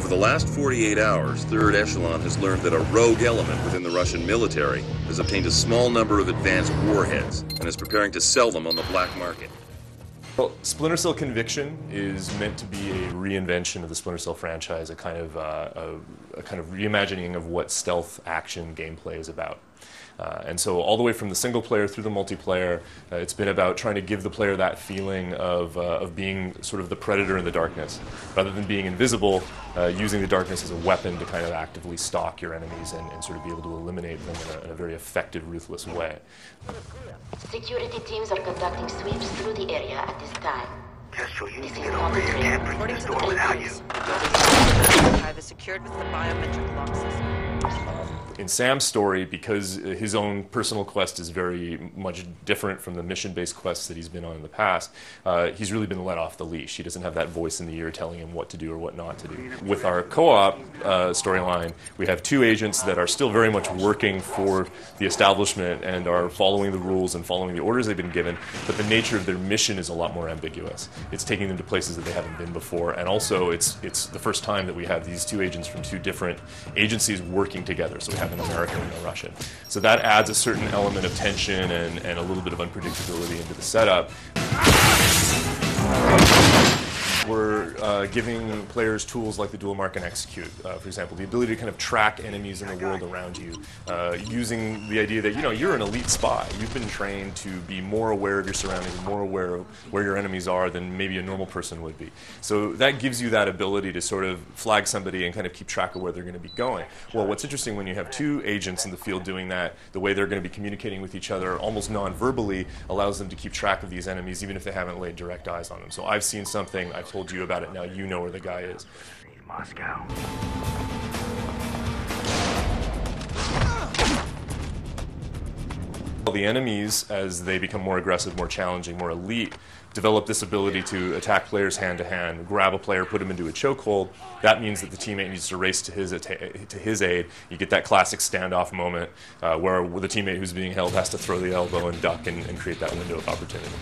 Over the last 48 hours, Third Echelon has learned that a rogue element within the Russian military has obtained a small number of advanced warheads and is preparing to sell them on the black market. Well, Splinter Cell Conviction is meant to be a reinvention of the Splinter Cell franchise, a kind of reimagining of what stealth action gameplay is about. And so all the way from the single player through the multiplayer, it's been about trying to give the player that feeling of being sort of the predator in the darkness. Rather than being invisible, using the darkness as a weapon to kind of actively stalk your enemies and sort of be able to eliminate them in a very effective, ruthless way. Security teams are conducting sweeps through the area at this time. Castro, you need to get over here. Can't break this door without you. The archive is secured with the biometric lock system. In Sam's story, because his own personal quest is very much different from the mission-based quests that he's been on in the past, he's really been let off the leash. He doesn't have that voice in the ear telling him what to do or what not to do. With our co-op storyline, we have two agents that are still very much working for the establishment and are following the rules and following the orders they've been given, but the nature of their mission is a lot more ambiguous. It's taking them to places that they haven't been before, and also it's the first time that we have these two agents from two different agencies working together. So we have an American and a Russian. So that adds a certain element of tension and a little bit of unpredictability into the setup. We're giving players tools like the dual mark and execute, for example, the ability to kind of track enemies in the world around you, using the idea that, you know, you're an elite spy. You've been trained to be more aware of your surroundings and more aware of where your enemies are than maybe a normal person would be. So that gives you that ability to sort of flag somebody and kind of keep track of where they're going to be going. Well, what's interesting when you have two agents in the field doing that, the way they're going to be communicating with each other almost non-verbally allows them to keep track of these enemies even if they haven't laid direct eyes on them. So I've seen something, I've told you about it, now you know where the guy is. Moscow. The enemies, as they become more aggressive, more challenging, more elite, develop this ability to attack players hand to hand, grab a player, put him into a chokehold. That means that the teammate needs to race to his aid. You get that classic standoff moment where the teammate who's being held has to throw the elbow and duck and create that window of opportunity.